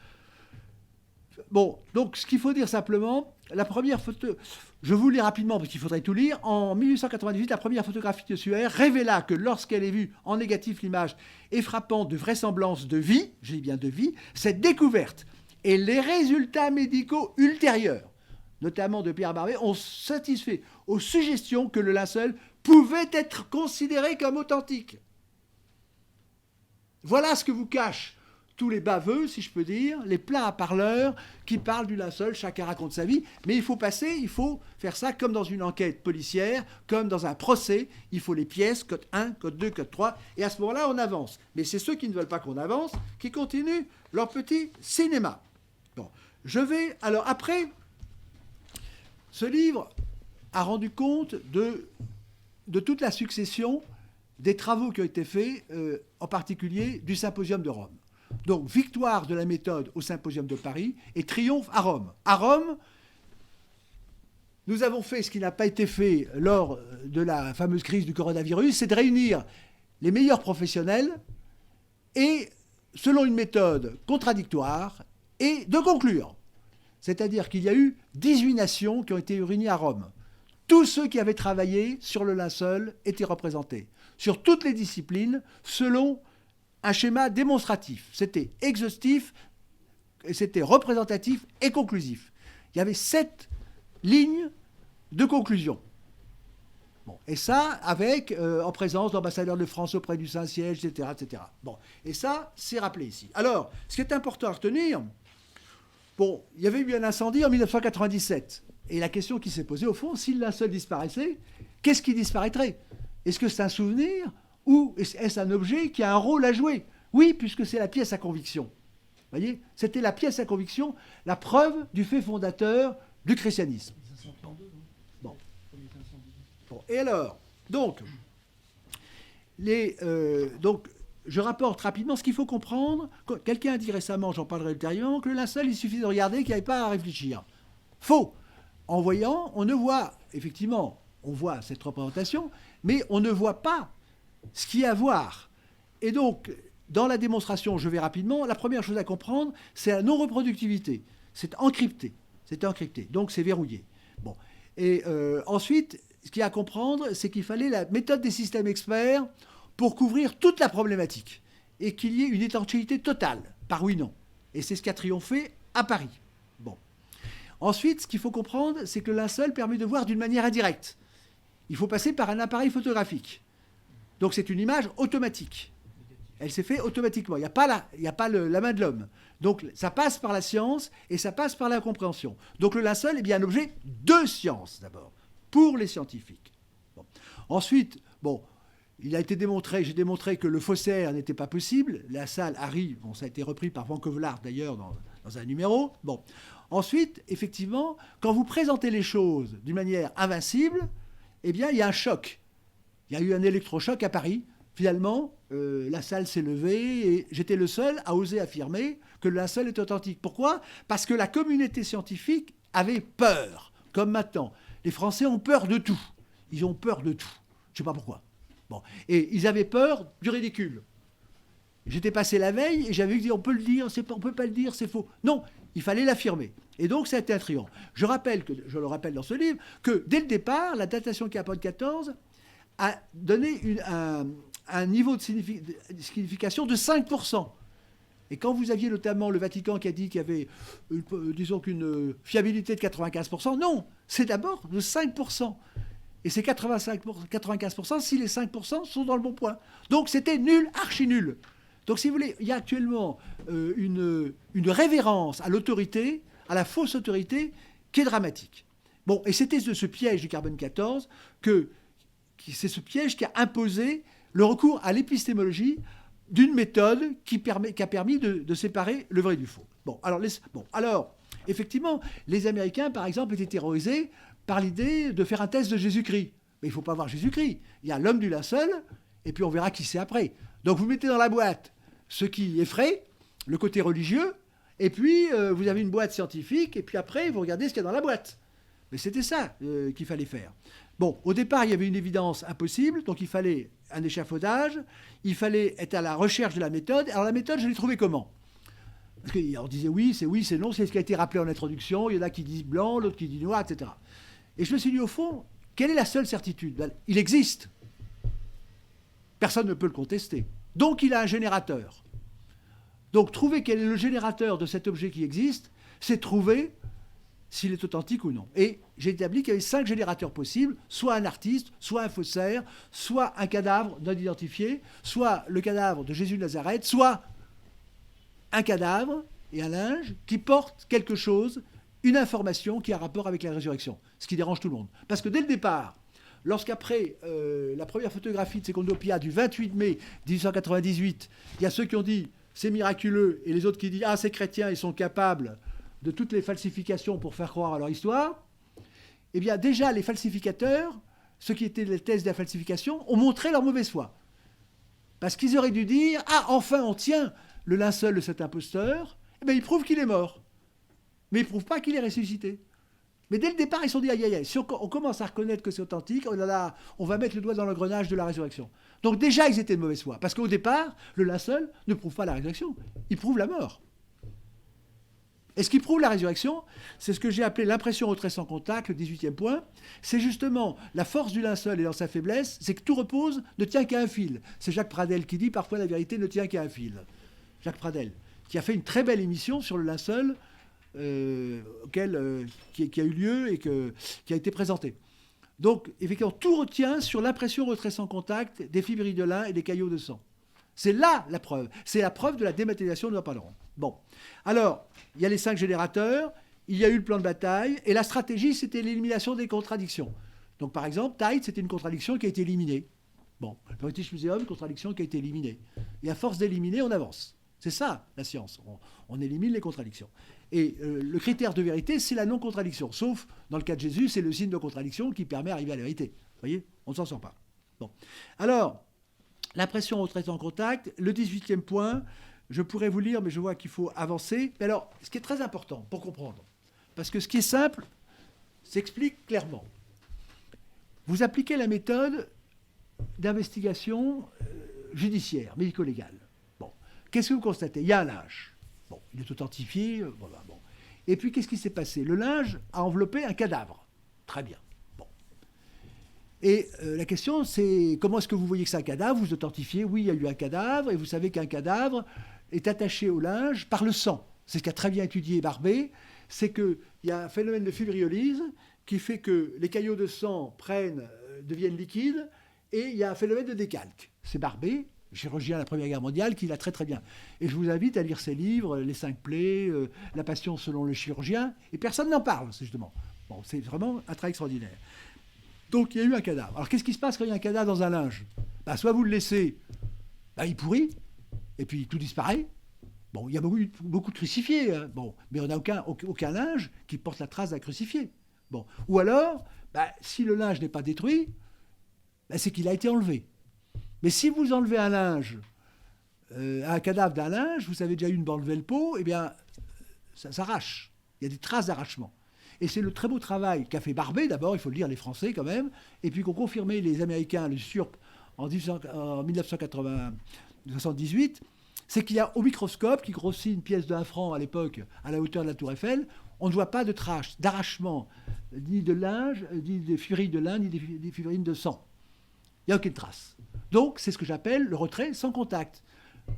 Bon, donc ce qu'il faut dire simplement, la première photo, je vous lis rapidement parce qu'il faudrait tout lire. En 1898, la première photographie de Suaire révéla que lorsqu'elle est vue en négatif, l'image est frappante de vraisemblance de vie, je dis bien de vie, cette découverte et les résultats médicaux ultérieurs, notamment de Pierre Barbet, ont satisfait aux suggestions que le linceul pouvait être considéré comme authentique. Voilà ce que vous cachent tous les baveux, si je peux dire, les plats à parleurs qui parlent du linceul, chacun raconte sa vie, mais il faut faire ça comme dans une enquête policière, comme dans un procès, il faut les pièces, code 1, code 2, code 3, et à ce moment-là, on avance. Mais c'est ceux qui ne veulent pas qu'on avance, qui continuent leur petit cinéma. Bon, alors après, ce livre a rendu compte de toute la succession des travaux qui ont été faits, en particulier du Symposium de Rome. Donc, victoire de la méthode au Symposium de Paris et triomphe à Rome. À Rome, nous avons fait ce qui n'a pas été fait lors de la fameuse crise du coronavirus, c'est de réunir les meilleurs professionnels et, selon une méthode contradictoire, et de conclure. C'est-à-dire qu'il y a eu 18 nations qui ont été réunies à Rome. Tous ceux qui avaient travaillé sur le linceul étaient représentés, sur toutes les disciplines, selon un schéma démonstratif. C'était exhaustif, c'était représentatif et conclusif. Il y avait 7 lignes de conclusion. Bon, et ça, avec, en présence d'ambassadeurs de France auprès du Saint-Siège, etc., etc. Bon, et ça, c'est rappelé ici. Alors, ce qui est important à retenir, bon, il y avait eu un incendie en 1997. Et la question qui s'est posée, au fond, si le linceul disparaissait, qu'est-ce qui disparaîtrait? Est-ce que c'est un souvenir ou est-ce un objet qui a un rôle à jouer? Oui, puisque c'est la pièce à conviction. Vous voyez, c'était la pièce à conviction, la preuve du fait fondateur du christianisme. Bon. Bon. Et alors, donc, je rapporte rapidement ce qu'il faut comprendre. Quelqu'un a dit récemment, j'en parlerai ultérieurement, que le linceul, il suffit de regarder, qu'il n'y avait pas à réfléchir. Faux. En voyant, on ne voit, effectivement, on voit cette représentation, mais on ne voit pas ce qu'il y a à voir. Et donc, dans la démonstration, je vais rapidement, la première chose à comprendre, c'est la non-reproductivité. C'est encrypté. C'est encrypté. Donc, c'est verrouillé. Bon. Et ensuite, ce qu'il y a à comprendre, c'est qu'il fallait la méthode des systèmes experts pour couvrir toute la problématique et qu'il y ait une étanchéité totale, par oui, non. Et c'est ce qui a triomphé à Paris. Bon. Ensuite, ce qu'il faut comprendre, c'est que le linceul permet de voir d'une manière indirecte. Il faut passer par un appareil photographique. Donc c'est une image automatique. Elle s'est faite automatiquement. Il n'y a pas la main de l'homme. Donc ça passe par la science et ça passe par la compréhension. Donc le linceul est bien un objet de science d'abord, pour les scientifiques. Bon. Ensuite, bon, j'ai démontré que le faussaire n'était pas possible. La salle Harry, bon, ça a été repris par Van Kevelaert d'ailleurs dans un numéro. Bon. Ensuite, effectivement, quand vous présentez les choses d'une manière invincible, eh bien, il y a un choc. Il y a eu un électrochoc à Paris. Finalement, la salle s'est levée et j'étais le seul à oser affirmer que le linceul est authentique. Pourquoi? Parce que la communauté scientifique avait peur. Comme maintenant, les Français ont peur de tout. Ils ont peur de tout. Je ne sais pas pourquoi. Bon. Et ils avaient peur du ridicule. J'étais passé la veille et j'avais dit on peut le dire, on ne peut pas le dire, c'est faux. Non, il fallait l'affirmer. Et donc, ça a été un triomphe. Je le rappelle dans ce livre, que dès le départ, la datation Capone 14 a donné un niveau de signification de 5%. Et quand vous aviez notamment le Vatican qui a dit qu'il y avait, disons qu'une fiabilité de 95%, non, c'est d'abord de 5%. Et c'est 95% si les 5% sont dans le bon point. Donc, c'était nul, archi nul. Donc, si vous voulez, il y a actuellement une révérence à l'autorité, à la fausse autorité, qui est dramatique. Bon, et c'était ce piège du carbone 14 c'est ce piège qui a imposé le recours à l'épistémologie d'une méthode qui a permis de séparer le vrai du faux. Alors, effectivement, les Américains, par exemple, étaient terrorisés par l'idée de faire un test de Jésus-Christ. Mais il ne faut pas voir Jésus-Christ. Il y a l'homme du linceul, et puis on verra qui c'est après. Donc vous mettez dans la boîte ce qui effraie, le côté religieux, et puis vous avez une boîte scientifique, et puis après vous regardez ce qu'il y a dans la boîte. Mais c'était ça qu'il fallait faire. Bon, au départ, il y avait une évidence impossible, donc il fallait un échafaudage, il fallait être à la recherche de la méthode. Alors la méthode, je l'ai trouvée comment ? Parce qu'on disait oui, c'est non, c'est ce qui a été rappelé en introduction, il y en a qui disent blanc, l'autre qui dit noir, etc. Et je me suis dit, au fond, quelle est la seule certitude ? Ben, il existe. Personne ne peut le contester. Donc il a un générateur. Donc trouver quel est le générateur de cet objet qui existe, c'est trouver s'il est authentique ou non. Et j'ai établi qu'il y avait 5 générateurs possibles, soit un artiste, soit un faussaire, soit un cadavre non identifié, soit le cadavre de Jésus de Nazareth, soit un cadavre et un linge qui portent quelque chose, une information qui a rapport avec la résurrection, ce qui dérange tout le monde. Parce que dès le départ, lorsqu'après la première photographie de Secondopia du 28 mai 1898, il y a ceux qui ont dit « c'est miraculeux » et les autres qui disent « ah, ces chrétiens, ils sont capables de toutes les falsifications pour faire croire à leur histoire », eh bien déjà les falsificateurs, ceux qui étaient les thèses de la falsification, ont montré leur mauvaise foi. Parce qu'ils auraient dû dire « ah, enfin on tient le linceul de cet imposteur », eh bien il prouve qu'il est mort. Mais il ne prouve pas qu'il est ressuscité. Mais dès le départ, ils se sont dit, aïe, aïe, aïe, si on commence à reconnaître que c'est authentique, on va mettre le doigt dans l'engrenage de la résurrection. Donc déjà, ils étaient de mauvaise foi. Parce qu'au départ, le linceul ne prouve pas la résurrection. Il prouve la mort. Et ce qui prouve la résurrection, c'est ce que j'ai appelé l'impression au trait sans contact, le 18e point. C'est justement la force du linceul et dans sa faiblesse, c'est que tout repose ne tient qu'à un fil. C'est Jacques Pradel qui dit, parfois la vérité ne tient qu'à un fil. Jacques Pradel, qui a fait une très belle émission sur le linceul, qui a eu lieu et qui a été présenté. Donc, effectivement, tout retient sur l'impression retrait sans contact des fibrilles de lin et des caillots de sang. C'est là la preuve. C'est la preuve de la dématérialisation de Napoléon. Bon. Alors, il y a les 5 générateurs, il y a eu le plan de bataille, et la stratégie, c'était l'élimination des contradictions. Donc, par exemple, Tite, c'était une contradiction qui a été éliminée. Bon, le British Museum, contradiction qui a été éliminée. Et à force d'éliminer, on avance. C'est ça, la science. On élimine les contradictions. Et le critère de vérité, c'est la non-contradiction. Sauf, dans le cas de Jésus, c'est le signe de contradiction qui permet d'arriver à la vérité. Vous voyez ? On ne s'en sort pas. Bon. Alors, l'impression au trait en contact, le 18e point, je pourrais vous lire, mais je vois qu'il faut avancer. Mais alors, ce qui est très important pour comprendre, parce que ce qui est simple s'explique clairement. Vous appliquez la méthode d'investigation judiciaire, médico-légale. Bon. Qu'est-ce que vous constatez ? Il y a un linge. Bon, il est authentifié. Voilà, bon. Et puis, qu'est-ce qui s'est passé ? Le linge a enveloppé un cadavre. Très bien. Bon. Et la question, c'est comment est-ce que vous voyez que c'est un cadavre ? Vous authentifiez, oui, il y a eu un cadavre, et vous savez qu'un cadavre est attaché au linge par le sang. C'est ce qu'a très bien étudié Barbet, c'est qu'il y a un phénomène de fibriolyse qui fait que les caillots de sang deviennent liquides, et il y a un phénomène de décalque. C'est Barbet, chirurgien de la Première Guerre mondiale, qui l'a très très bien. Et je vous invite à lire ses livres, Les 5 plaies, La passion selon le chirurgien, et personne n'en parle, justement. Bon, c'est vraiment un travail extraordinaire. Donc il y a eu un cadavre. Alors qu'est-ce qui se passe quand il y a un cadavre dans un linge ? Ben, soit vous le laissez, ben, il pourrit, et puis tout disparaît. Bon, il y a beaucoup de crucifiés, hein. Bon, mais on n'a aucun linge qui porte la trace d'un crucifié. Bon. Ou alors, ben, si le linge n'est pas détruit, ben, c'est qu'il a été enlevé. Mais si vous enlevez un linge, un cadavre d'un linge, vous avez déjà eu une enlevé le pot, eh bien, ça s'arrache. Il y a des traces d'arrachement. Et c'est le très beau travail qu'a fait Barbet, d'abord, il faut le dire, les Français quand même, et puis qu'ont confirmé les Américains, le SURP, en 1978, c'est qu'il y a au microscope, qui grossit une pièce d'1 franc à l'époque, à la hauteur de la Tour Eiffel, on ne voit pas de traces d'arrachement, ni de linge, ni des fibrilles de lin, ni des fibrilles de sang. Il n'y a aucune trace. Donc, c'est ce que j'appelle le retrait sans contact.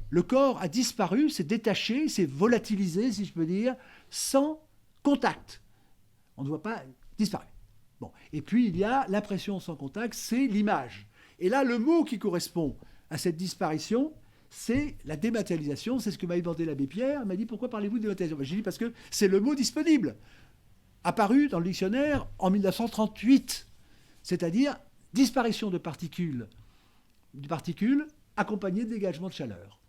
Le corps a disparu, s'est détaché, s'est volatilisé, si je peux dire, sans contact. On ne voit pas disparaître. Bon. Et puis, il y a l'impression sans contact, c'est l'image. Et là, le mot qui correspond à cette disparition, c'est la dématérialisation. C'est ce que m'a demandé l'abbé Pierre. Il m'a dit, pourquoi parlez-vous de dématérialisation? J'ai dit, parce que c'est le mot disponible, apparu dans le dictionnaire en 1938, c'est-à-dire disparition de particules accompagnées de dégagement de chaleur.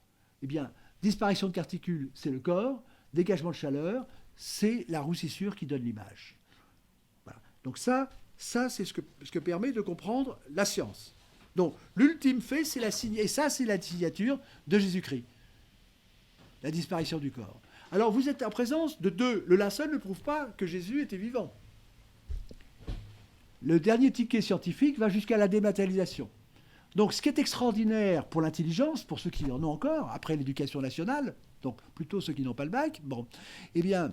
Eh bien, disparition de particules, c'est le corps, dégagement de chaleur, c'est la roussissure qui donne l'image. Voilà. Donc ça c'est ce que permet de comprendre la science. Donc, l'ultime fait, c'est et ça, c'est la signature de Jésus-Christ. La disparition du corps. Alors, vous êtes en présence de deux. Le linceul ne prouve pas que Jésus était vivant. Le dernier ticket scientifique va jusqu'à la dématérialisation. Donc, ce qui est extraordinaire pour l'intelligence, pour ceux qui en ont encore, après l'éducation nationale, donc plutôt ceux qui n'ont pas le bac, bon, eh bien,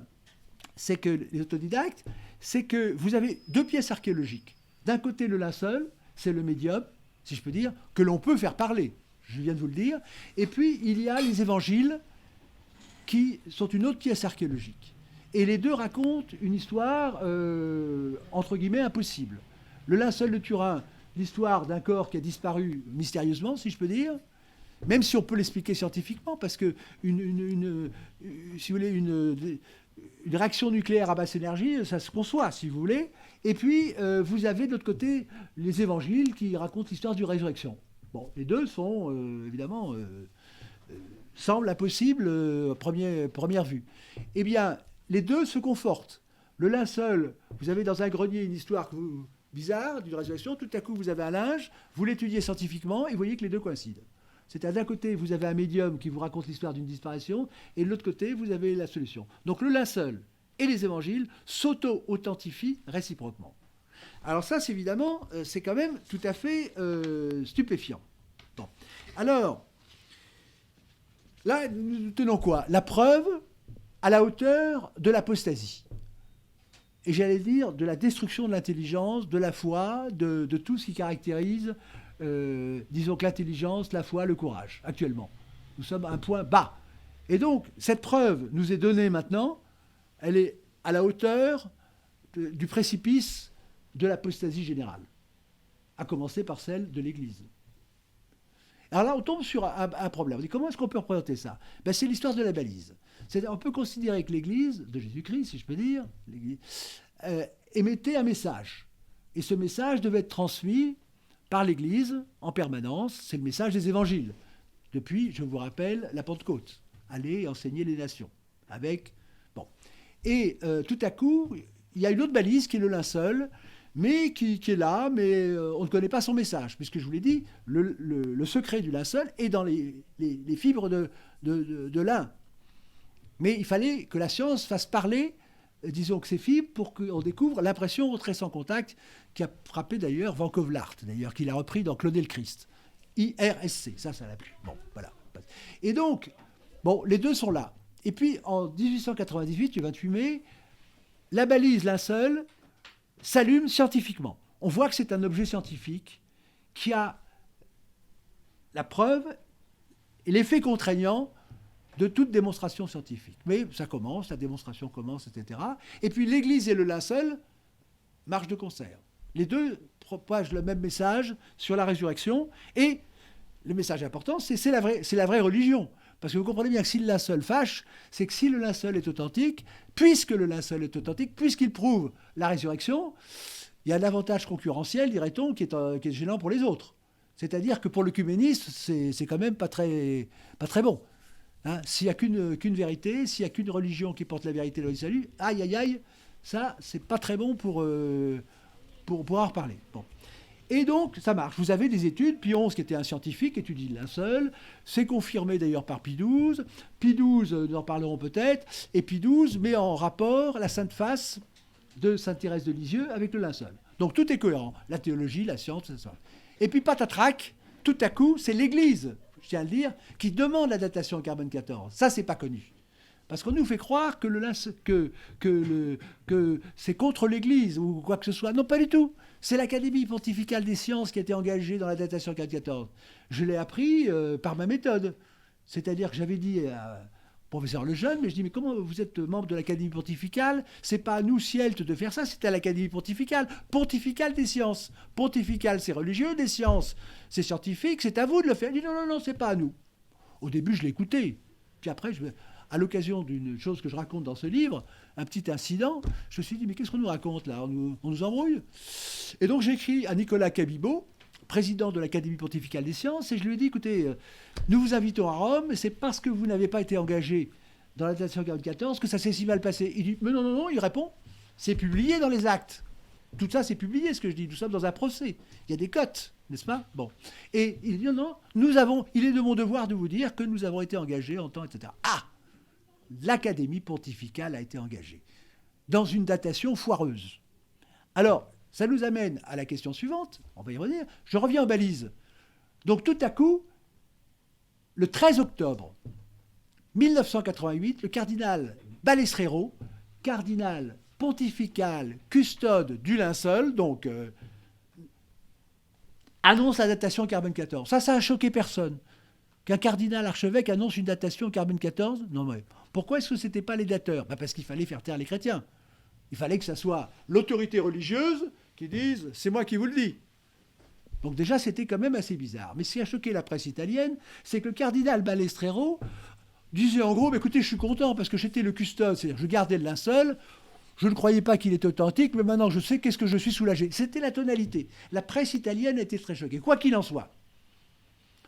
c'est que les autodidactes, c'est que vous avez deux pièces archéologiques. D'un côté, le linceul, c'est le médium, si je peux dire, que l'on peut faire parler, je viens de vous le dire. Et puis, il y a les évangiles qui sont une autre pièce archéologique. Et les deux racontent une histoire, entre guillemets, impossible. Le linceul de Turin, l'histoire d'un corps qui a disparu mystérieusement, si je peux dire, même si on peut l'expliquer scientifiquement, parce que si vous voulez, une réaction nucléaire à basse énergie, ça se conçoit, si vous voulez. Et puis, vous avez de l'autre côté les évangiles qui racontent l'histoire du résurrection. Bon, les deux sont, évidemment, semblent impossibles première vue. Eh bien, les deux se confortent. Le linceul, vous avez dans un grenier une histoire bizarre d'une résurrection, tout à coup, vous avez un linge, vous l'étudiez scientifiquement, et vous voyez que les deux coïncident. C'est-à-dire, d'un côté, vous avez un médium qui vous raconte l'histoire d'une disparition, et de l'autre côté, vous avez la solution. Donc le linceul et les évangiles s'auto-authentifient réciproquement. Alors ça, c'est évidemment, c'est quand même tout à fait stupéfiant. Bon. Alors, là, nous tenons quoi? La preuve à la hauteur de l'apostasie. Et j'allais dire de la destruction de l'intelligence, de la foi, de tout ce qui caractérise... disons que l'intelligence, la foi, le courage, actuellement. Nous sommes à un point bas. Et donc, cette preuve nous est donnée maintenant, elle est à la hauteur du précipice de l'apostasie générale, à commencer par celle de l'Église. Alors là, on tombe sur un problème. On dit, comment est-ce qu'on peut représenter ça? Ben, c'est l'histoire de la balise. On peut considérer que l'Église, de Jésus-Christ, si je peux dire, émettait un message. Et ce message devait être transmis par l'Église, en permanence, c'est le message des évangiles. Depuis, je vous rappelle, la Pentecôte. Allez enseigner les nations. Bon. Et tout à coup, il y a une autre balise qui est le linceul, mais qui est là, mais on ne connaît pas son message. Puisque je vous l'ai dit, le secret du linceul est dans les fibres de lin. Mais il fallait que la science fasse parler, disons que ces fibres, pour qu'on découvre l'impression au trait sans contact qui a frappé d'ailleurs Van Kovlart, d'ailleurs, qu'il a repris dans Cloner le Christ. IRSC, ça l'a plu. Bon, voilà. Et donc, bon, les deux sont là. Et puis, en 1898, le 28 mai, la balise linceul s'allume scientifiquement. On voit que c'est un objet scientifique qui a la preuve et l'effet contraignant de toute démonstration scientifique. Mais ça commence, la démonstration commence, etc. Et puis l'Église et le linceul marchent de concert. Les deux propagent le même message sur la résurrection. Et le message important, c'est la vraie religion. Parce que vous comprenez bien que si le linceul fâche, c'est que si le linceul est authentique, puisque le linceul est authentique, puisqu'il prouve la résurrection, il y a un avantage concurrentiel, dirait-on, qui est gênant pour les autres. C'est-à-dire que pour l'œcuménisme, c'est quand même pas très bon. Hein, s'il n'y a qu'une vérité, s'il n'y a qu'une religion qui porte la vérité du salut, aïe, aïe, aïe, ça, c'est pas très bon pour en reparler. Bon. Et donc, ça marche. Vous avez des études. Pie XI, qui était un scientifique, étudie le linceul. C'est confirmé d'ailleurs par Pie XII. Pie XII, nous en parlerons peut-être. Et Pie XII met en rapport la Sainte Face de Sainte Thérèse de Lisieux avec le linceul. Donc tout est cohérent. La théologie, la science, c'est ça. Et puis patatrac, tout à coup, c'est l'Église, je tiens à le dire, qui demande la datation en carbone 14. Ça, c'est pas connu. Parce qu'on nous fait croire que c'est contre l'Église ou quoi que ce soit. Non, pas du tout. C'est l'Académie pontificale des sciences qui a été engagée dans la datation 14. Je l'ai appris par ma méthode. C'est-à-dire que j'avais dit à professeur Lejeune, mais je dis, mais comment vous êtes membre de l'Académie pontificale? C'est pas à nous, Cielt, de faire ça, c'est à l'Académie pontificale. Pontificale des sciences. Pontificale, c'est religieux, des sciences, c'est scientifique, c'est à vous de le faire. Il dit, non, c'est pas à nous. Au début, je l'écoutais. Puis après, à l'occasion d'une chose que je raconte dans ce livre, un petit incident, je me suis dit, mais qu'est-ce qu'on nous raconte là? On nous embrouille. Et donc j'écris à Nicolas Cabibaud, président de l'Académie pontificale des sciences, et je lui ai dit, écoutez, nous vous invitons à Rome, et c'est parce que vous n'avez pas été engagé dans la datation 44 que ça s'est si mal passé. Il dit, mais non, non, non, il répond, c'est publié dans les actes. Tout ça, c'est publié, ce que je dis. Nous sommes dans un procès. Il y a des cotes, n'est-ce pas? Bon. Et il dit, non, il est de mon devoir de vous dire que nous avons été engagés en temps, etc. Ah! L'Académie pontificale a été engagée dans une datation foireuse. Alors, ça nous amène à la question suivante, on va y revenir. Je reviens aux balises. Donc tout à coup, le 13 octobre 1988, le cardinal Balestrero, cardinal pontifical custode du linceul, donc annonce la datation carbone 14. Ça a choqué personne. Qu'un cardinal archevêque annonce une datation carbone 14? Non, mais pourquoi est-ce que ce n'était pas les dateurs? Parce qu'il fallait faire taire les chrétiens. Il fallait que ce soit l'autorité religieuse qui dise « c'est moi qui vous le dis ». Donc déjà, c'était quand même assez bizarre. Mais ce qui a choqué la presse italienne, c'est que le cardinal Balestrero disait en gros, écoutez, je suis content parce que j'étais le custode, c'est-à-dire je gardais le linceul, je ne croyais pas qu'il était authentique, mais maintenant je sais qu'est-ce que je suis soulagé. C'était la tonalité. La presse italienne était très choquée. Quoi qu'il en soit,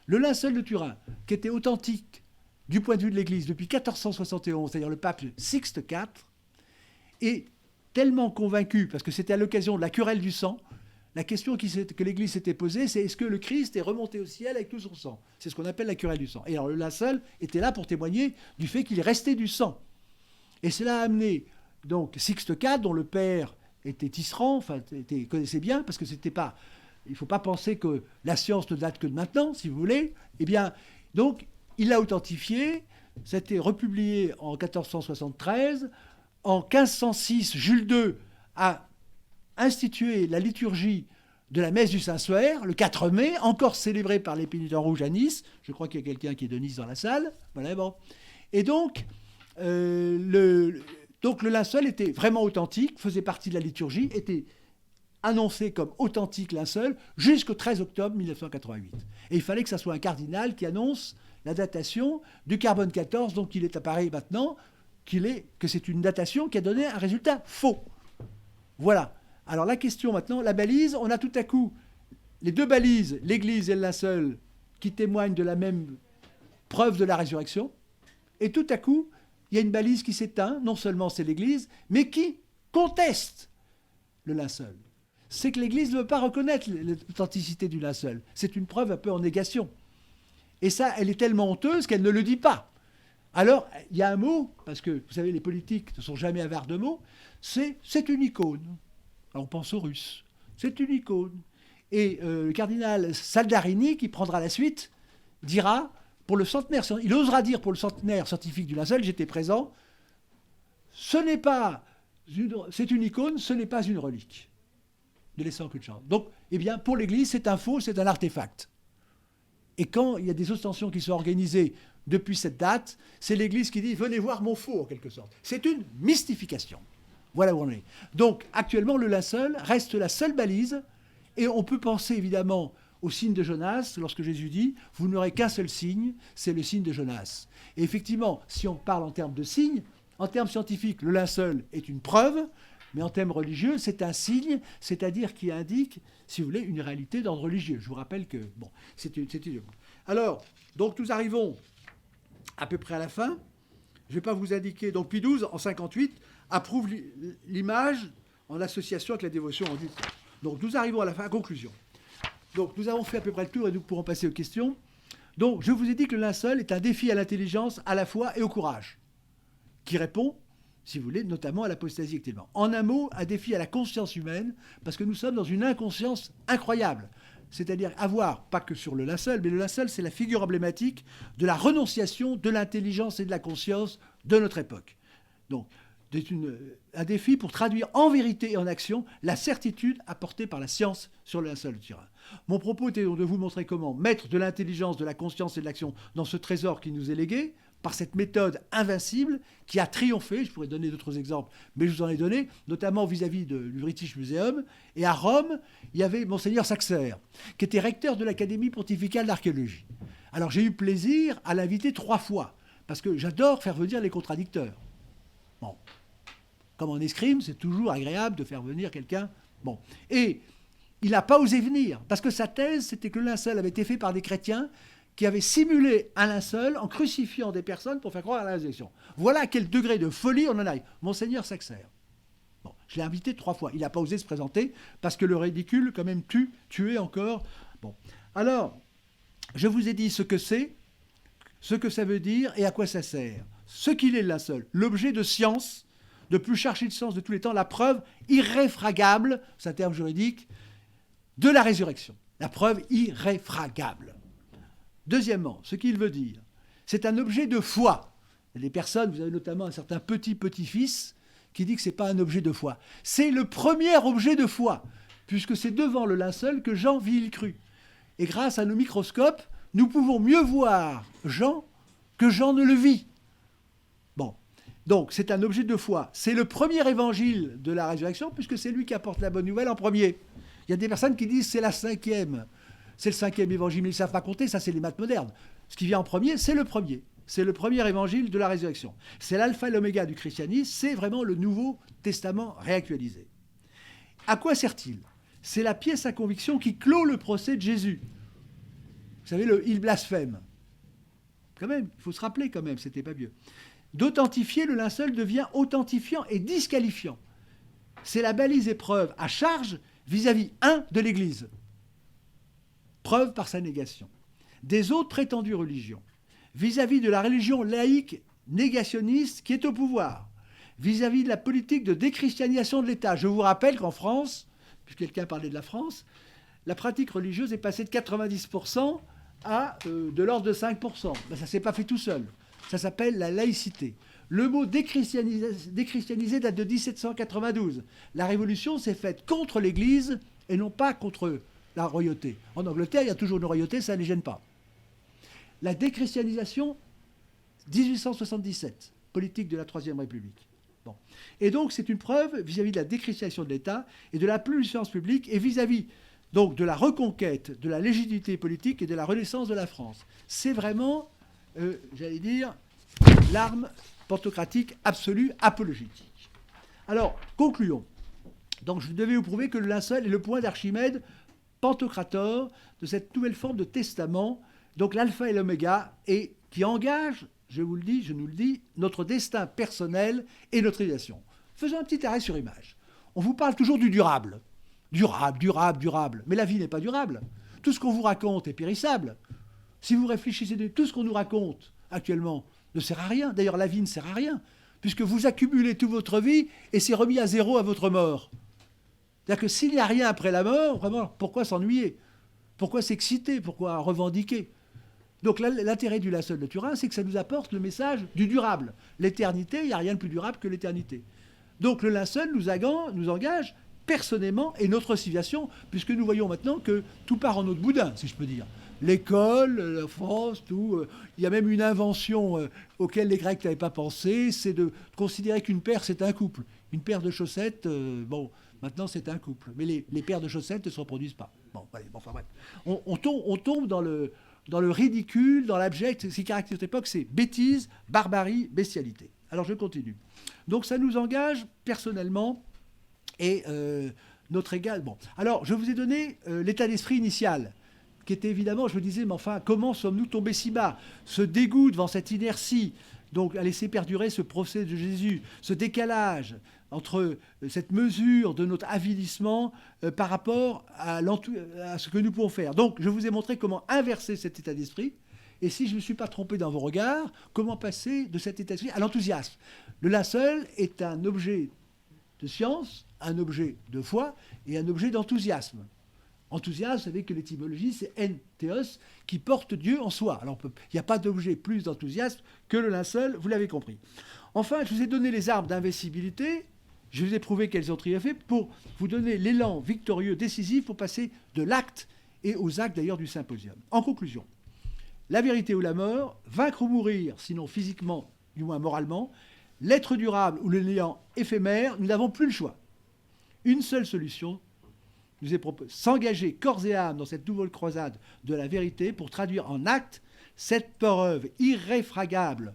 le linceul de Turin, qui était authentique du point de vue de l'Église depuis 1471, c'est-à-dire le pape Sixte IV, est tellement convaincu, parce que c'était à l'occasion de la querelle du sang, la question que l'Église s'était posée, c'est est-ce que le Christ est remonté au ciel avec tout son sang? C'est ce qu'on appelle la querelle du sang. Et alors le linceul était là pour témoigner du fait qu'il restait du sang. Et cela a amené donc Sixte IV, dont le père était tisserand, enfin connaissait bien, parce que c'était pas... Il ne faut pas penser que la science ne date que de maintenant, si vous voulez. Eh bien, donc, il l'a authentifié. Ça a été republié en 1473. En 1506, Jules II a institué la liturgie de la messe du Saint-Suaire, le 4 mai, encore célébrée par les pénitents rouges à Nice. Je crois qu'il y a quelqu'un qui est de Nice dans la salle. Voilà, bon. Et donc, le linceul était vraiment authentique, faisait partie de la liturgie, était annoncé comme authentique linceul jusqu'au 13 octobre 1988. Et il fallait que ça soit un cardinal qui annonce la datation du carbone 14, donc il est apparu maintenant que c'est une datation qui a donné un résultat faux. Voilà. Alors la question maintenant, la balise, on a tout à coup les deux balises, l'Église et le linceul, qui témoignent de la même preuve de la résurrection. Et tout à coup, il y a une balise qui s'éteint, non seulement c'est l'Église, mais qui conteste le linceul. C'est que l'Église ne veut pas reconnaître l'authenticité du linceul. C'est une preuve un peu en négation. Et ça, elle est tellement honteuse qu'elle ne le dit pas. Alors, il y a un mot, parce que, vous savez, les politiques ne sont jamais avares de mots, c'est une icône. Alors, on pense aux Russes. C'est une icône. Et le cardinal Saldarini, qui prendra la suite, dira, pour le centenaire, il osera dire pour le centenaire scientifique du linceul, j'étais présent, c'est une icône, ce n'est pas une relique. Ne laissant aucune chance. Donc, eh bien, pour l'Église, c'est un faux, c'est un artefact. Et quand il y a des ostensions qui sont organisées depuis cette date, c'est l'Église qui dit « venez voir mon faux », en quelque sorte. C'est une mystification. Voilà où on est. Donc, actuellement, le linceul reste la seule balise, et on peut penser, évidemment, au signe de Jonas, lorsque Jésus dit « vous n'aurez qu'un seul signe, c'est le signe de Jonas ». Et effectivement, si on parle en termes de signes, en termes scientifiques, le linceul est une preuve, mais en termes religieux, c'est un signe, c'est-à-dire qui indique, si vous voulez, une réalité d'ordre religieux. Je vous rappelle que, bon, c'est une... Alors, donc nous arrivons à peu près à la fin. Je ne vais pas vous indiquer. Donc Pie XII, en 58, approuve l'image en association avec la dévotion en Dieu. Donc nous arrivons à la fin, à conclusion. Donc nous avons fait à peu près le tour et nous pourrons passer aux questions. Donc je vous ai dit que le linceul est un défi à l'intelligence, à la foi et au courage, qui répond, si vous voulez, notamment à l'apostasie actuellement. En un mot, un défi à la conscience humaine, parce que nous sommes dans une inconscience incroyable. C'est-à-dire avoir, pas que sur le linceul, mais le linceul, c'est la figure emblématique de la renonciation de l'intelligence et de la conscience de notre époque. Donc, c'est un défi pour traduire en vérité et en action la certitude apportée par la science sur le linceul de Turin. Mon propos était donc de vous montrer comment mettre de l'intelligence, de la conscience et de l'action dans ce trésor qui nous est légué, par cette méthode invincible qui a triomphé. Je pourrais donner d'autres exemples, mais je vous en ai donné, notamment vis-à-vis du British Museum. Et à Rome, il y avait Monseigneur Saxer, qui était recteur de l'Académie pontificale d'archéologie. Alors j'ai eu plaisir à l'inviter 3 fois, parce que j'adore faire venir les contradicteurs. Bon, comme en escrime, c'est toujours agréable de faire venir quelqu'un. Bon, et il n'a pas osé venir, parce que sa thèse, c'était que le linceul avait été fait par des chrétiens qui avaient simulé un linceul en crucifiant des personnes pour faire croire à la résurrection. Voilà à quel degré de folie on en arrive. Monseigneur Saxer. Bon, je l'ai invité 3 fois. Il n'a pas osé se présenter, parce que le ridicule, quand même, tuait encore. Bon, alors, je vous ai dit ce que c'est, ce que ça veut dire et à quoi ça sert. Ce qu'il est, le linceul, l'objet de science, de plus chercher de sens de tous les temps, la preuve irréfragable, c'est un terme juridique, de la résurrection. La preuve irréfragable. Deuxièmement, ce qu'il veut dire, c'est un objet de foi. Il y a des personnes, vous avez notamment un certain petit-petit-fils qui dit que ce n'est pas un objet de foi. C'est le premier objet de foi, puisque c'est devant le linceul que Jean vit il crut. Et grâce à nos microscopes, nous pouvons mieux voir Jean que Jean ne le vit. Bon, donc c'est un objet de foi. C'est le premier évangile de la résurrection, puisque c'est lui qui apporte la bonne nouvelle en premier. Il y a des personnes qui disent c'est la 5e. C'est le 5e évangile, mais ils ne savent pas compter, ça c'est les maths modernes. Ce qui vient en premier, c'est le premier. C'est le premier évangile de la résurrection. C'est l'alpha et l'oméga du christianisme, c'est vraiment le Nouveau Testament réactualisé. À quoi sert-il ? C'est la pièce à conviction qui clôt le procès de Jésus. Vous savez, il blasphème. Quand même, il faut se rappeler quand même, c'était pas mieux. D'authentifier, le linceul devient authentifiant et disqualifiant. C'est la balise épreuve à charge vis-à-vis, de l'Église. Preuve par sa négation. Des autres prétendues religions. Vis-à-vis de la religion laïque négationniste qui est au pouvoir. Vis-à-vis de la politique de déchristianisation de l'État. Je vous rappelle qu'en France, puisque quelqu'un parlait de la France, la pratique religieuse est passée de 90% à de l'ordre de 5%. Ben, ça ne s'est pas fait tout seul. Ça s'appelle la laïcité. Le mot déchristianisé date de 1792. La révolution s'est faite contre l'Église et non pas contre la royauté. En Angleterre, il y a toujours une royauté, ça ne les gêne pas. La déchristianisation, 1877, politique de la Troisième République. Bon. Et donc, c'est une preuve vis-à-vis de la déchristianisation de l'État et de la puissance publique et vis-à-vis donc de la reconquête de la légitimité politique et de la renaissance de la France. C'est vraiment, j'allais dire, l'arme pantocratique absolue, apologétique. Alors, concluons. Donc, je devais vous prouver que le linceul est le point d'Archimède pantocrator de cette nouvelle forme de testament, donc l'alpha et l'oméga, et qui engage, je vous le dis, je nous le dis, notre destin personnel et notre réalisation. Faisons un petit arrêt sur image. On vous parle toujours du durable. Durable, durable, durable. Mais la vie n'est pas durable. Tout ce qu'on vous raconte est périssable. Si vous réfléchissez, tout ce qu'on nous raconte actuellement ne sert à rien. D'ailleurs, la vie ne sert à rien, puisque vous accumulez toute votre vie et c'est remis à zéro à votre mort. C'est-à-dire que s'il n'y a rien après la mort, vraiment, pourquoi s'ennuyer ? Pourquoi s'exciter ? Pourquoi revendiquer ? Donc l'intérêt du linceul de Turin, c'est que ça nous apporte le message du durable. L'éternité, il n'y a rien de plus durable que l'éternité. Donc le linceul nous engage personnellement et notre civilisation, puisque nous voyons maintenant que tout part en eau de boudin, si je peux dire. L'école, la France, tout. Il y a même une invention auquel les Grecs n'avaient pas pensé, c'est de considérer qu'une paire, c'est un couple. Une paire de chaussettes, maintenant c'est un couple. Mais les paires de chaussettes ne se reproduisent pas. Enfin bref. On tombe dans le ridicule, dans l'abject. Ce qui caractérise cette époque, c'est bêtise, barbarie, bestialité. Alors je continue. Donc ça nous engage personnellement et notre égal. Bon, alors je vous ai donné l'état d'esprit initial, qui était évidemment, je me disais, mais enfin, comment sommes-nous tombés si bas ? Ce dégoût devant cette inertie, donc à laisser perdurer ce procès de Jésus, ce décalage entre cette mesure de notre avilissement par rapport à ce que nous pouvons faire. Donc je vous ai montré comment inverser cet état d'esprit. Et si je ne me suis pas trompé dans vos regards, comment passer de cet état d'esprit à l'enthousiasme ? Le linceul est un objet de science, un objet de foi et un objet d'enthousiasme. Enthousiasme, vous savez que l'étymologie, c'est entheos, qui porte Dieu en soi. Alors, il n'y a pas d'objet plus d'enthousiasme que le linceul, vous l'avez compris. Enfin, je vous ai donné les armes d'invincibilité, je vous ai prouvé qu'elles ont triomphé pour vous donner l'élan victorieux, décisif, pour passer de l'acte et aux actes d'ailleurs du symposium. En conclusion, la vérité ou la mort, vaincre ou mourir, sinon physiquement, du moins moralement, l'être durable ou le néant éphémère, nous n'avons plus le choix. Une seule solution, nous est proposé s'engager corps et âme dans cette nouvelle croisade de la vérité pour traduire en actes cette preuve irréfragable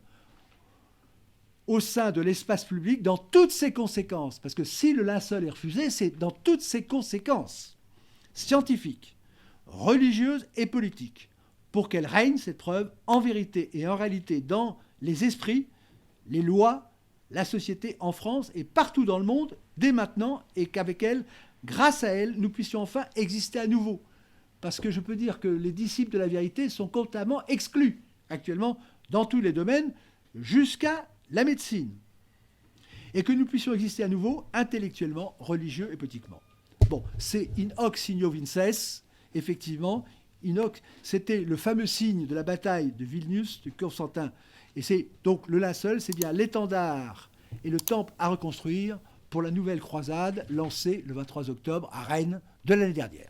au sein de l'espace public dans toutes ses conséquences. Parce que si le linceul est refusé, c'est dans toutes ses conséquences scientifiques, religieuses et politiques, pour qu'elle règne, cette preuve, en vérité et en réalité dans les esprits, les lois, la société en France et partout dans le monde, dès maintenant, et qu'avec elle, grâce à elle, nous puissions enfin exister à nouveau. Parce que je peux dire que les disciples de la vérité sont constamment exclus, actuellement, dans tous les domaines, jusqu'à la médecine. Et que nous puissions exister à nouveau, intellectuellement, religieux et politiquement. Bon, c'est in hoc signo vinces, effectivement. Inox, c'était le fameux signe de la bataille de Vilnius, de Constantin. Et c'est donc le linceul, c'est bien l'étendard et le temple à reconstruire pour la nouvelle croisade lancée le 23 octobre à Rennes de l'année dernière.